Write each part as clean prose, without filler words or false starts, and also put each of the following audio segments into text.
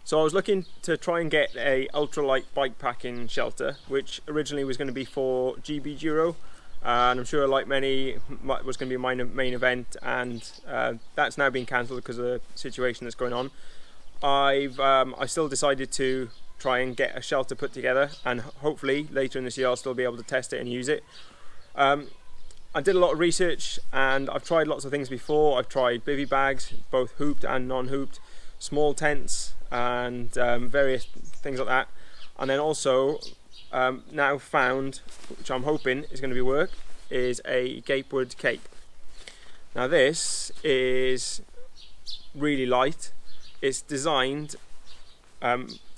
So I was looking to try and get a ultralight bikepacking shelter, which originally was going to be for GB Duro, and I'm sure, like many, was going to be my main event, and that's now been cancelled because of the situation that's going on. I still decided to try and get a shelter put together, and hopefully later in this year I'll still be able to test it and use it. I did a lot of research and I've tried lots of things before. I've tried bivy bags, both hooped and non-hooped, small tents, and various things like that, and then also now found, which I'm hoping is going to be work, is a Gatewood Cape. Now this is really light. It's designed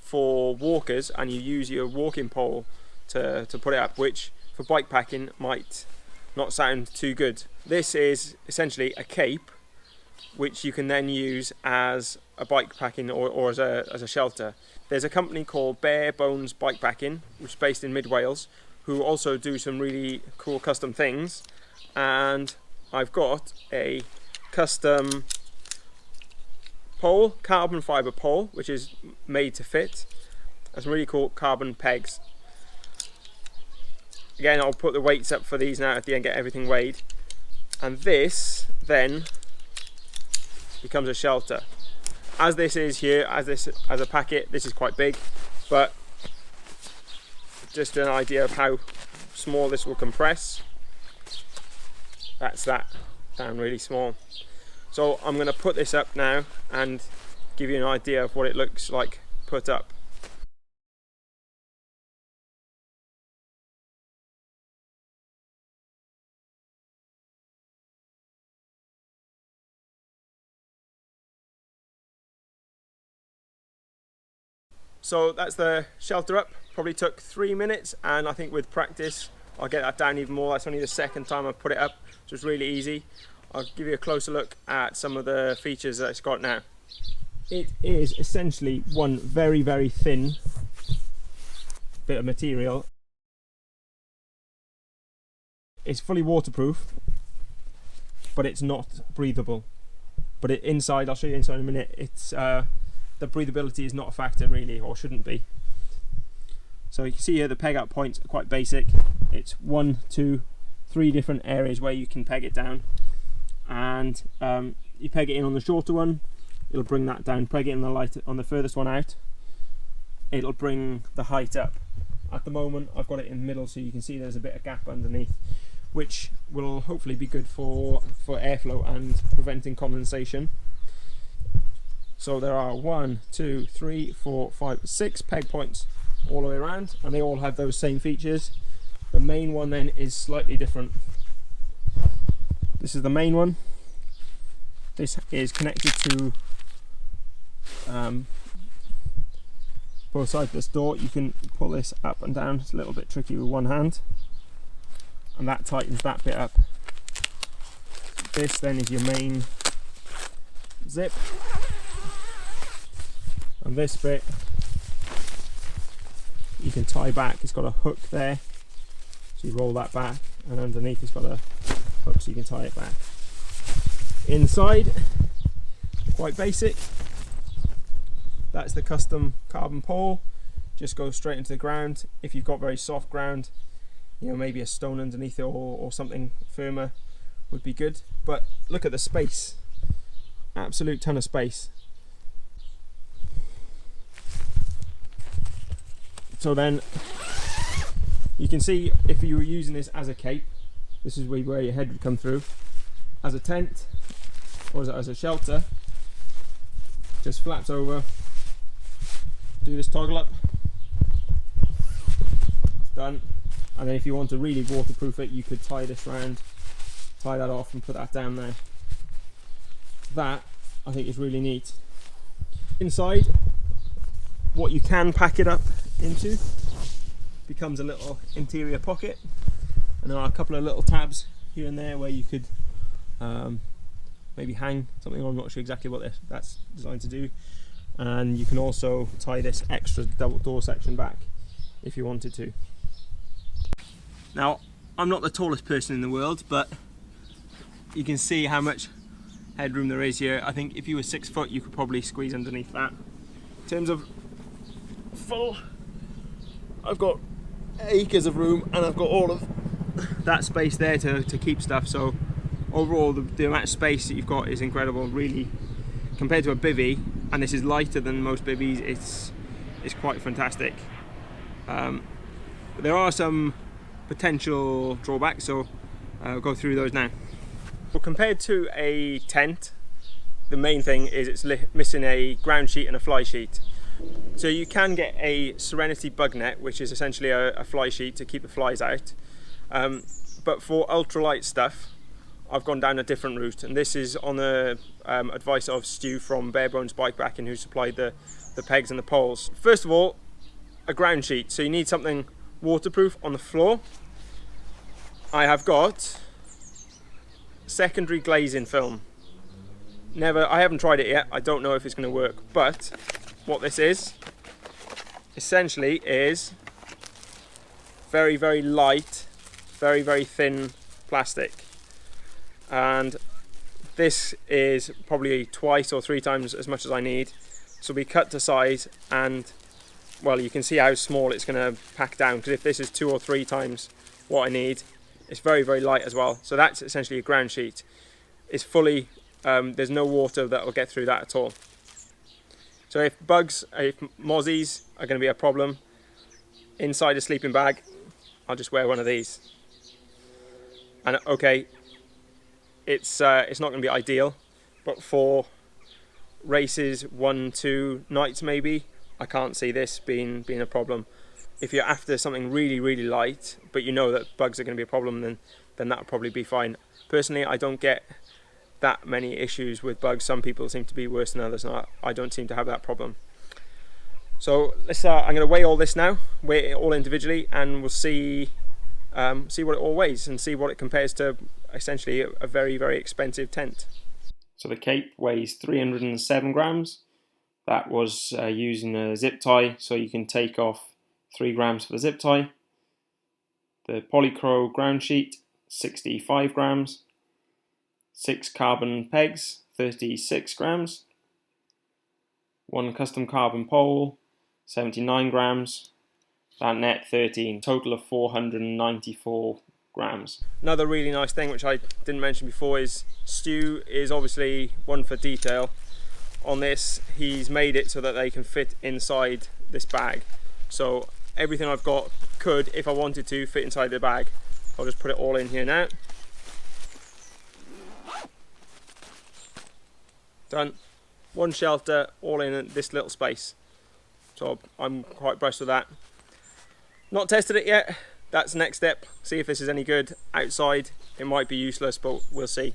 for walkers, and you use your walking pole to put it up, which for bikepacking might not sound too good. This is essentially a cape which you can then use as a bikepacking or as a shelter. There's a company called Bearbones Bikepacking, which is based in mid Wales, who also do some really cool custom things, and I've got a custom pole, carbon fibre pole, which is made to fit, and some really cool carbon pegs. Again, I'll put the weights up for these now at the end, get everything weighed, and this then becomes a shelter. As this is here, as a packet, this is quite big, but just an idea of how small this will compress. That's that, down really small. So I'm going to put this up now and give you an idea of what it looks like put up. So that's the shelter up. Probably took 3 minutes, and I think with practice I'll get that down even more. That's only the second time I've put it up, so it's really easy. I'll give you a closer look at some of the features that it's got now. It is essentially one very, very thin bit of material. It's fully waterproof, but it's not breathable. But inside, I'll show you inside in a minute, it's the breathability is not a factor really, or shouldn't be. So you can see here the peg out points are quite basic. It's 1, 2, 3 different areas where you can peg it down, and you peg it in on the shorter one, it'll bring that down. Peg it in the light on the furthest one out, it'll bring the height up. At the moment I've got it in the middle, so you can see there's a bit of gap underneath, which will hopefully be good for airflow and preventing condensation. So there are 1, 2, 3, 4, 5, 6 peg points all the way around, and they all have those same features. The main one then is slightly different. This is the main one. This is connected to both sides of this door. You can pull this up and down. It's a little bit tricky with one hand, and that tightens that bit up. This then is your main zip, and this bit you can tie back. It's got a hook there, so you roll that back, and underneath it's got a hook so you can tie it back. Inside, quite basic. That's the custom carbon pole, just goes straight into the ground. If you've got very soft ground, you know, maybe a stone underneath it or something firmer would be good. But look at the space, absolute ton of space. So then you can see, if you were using this as a cape, this is where your head would come through. As a tent or as a shelter, just flaps over, do this toggle up, it's done. And then if you want to really waterproof it, you could tie this round, tie that off and put that down there. That I think is really neat. Inside, what you can pack it up into becomes a little interior pocket, and there are a couple of little tabs here and there where you could maybe hang something. I'm not sure exactly what that's designed to do. And you can also tie this extra double door section back if you wanted to. Now, I'm not the tallest person in the world, but you can see how much headroom there is here. I think if you were 6 foot, you could probably squeeze underneath that. terms of full, I've got acres of room and I've got all of that space there to keep stuff. So overall the amount of space that you've got is incredible, really, compared to a bivvy, and this is lighter than most bivvies. It's quite fantastic. But there are some potential drawbacks, so I'll go through those now. Well, compared to a tent, the main thing is it's missing a ground sheet and a fly sheet. So you can get a Serenity bug net, which is essentially a fly sheet to keep the flies out. But for ultralight stuff, I've gone down a different route, and this is on the advice of Stu from Bearbones Bikepacking, who supplied the pegs and the poles. First of all, a ground sheet. So you need something waterproof on the floor. I have got secondary glazing film. I haven't tried it yet. I don't know if it's going to work, but what this is essentially is very, very light, very, very thin plastic, and this is probably twice or 3 times as much as I need. So we cut to size, and well, you can see how small it's going to pack down, because if this is 2 or 3 times what I need, it's very, very light as well. So that's essentially a ground sheet. It's fully, there's no water that will get through that at all. So if mozzies are going to be a problem inside a sleeping bag, I'll just wear one of these. And okay, it's not going to be ideal, but for races 1-2 nights maybe, I can't see this being a problem. If you're after something really, really light, but you know that bugs are going to be a problem, then that'll probably be fine. Personally, I don't get that many issues with bugs. Some people seem to be worse than others, and I don't seem to have that problem. So let's. I'm going to weigh all this now, weigh it all individually, and we'll see what it all weighs and see what it compares to essentially a very, very expensive tent. So the Cape weighs 307 grams. That was using a zip tie, so you can take off 3 grams for the zip tie. The Polycro Groundsheet, 65 grams. 6 carbon pegs, 36 grams. 1 custom carbon pole, 79 grams. That net 13, total of 494 grams. Another really nice thing which I didn't mention before is Stu is obviously one for detail. On this, he's made it so that they can fit inside this bag. So everything I've got could, if I wanted to, fit inside the bag. I'll just put it all in here now. Done. One shelter, all in this little space. So I'm quite impressed with that. Not tested it yet. That's the next step. See if this is any good outside. It might be useless, but we'll see.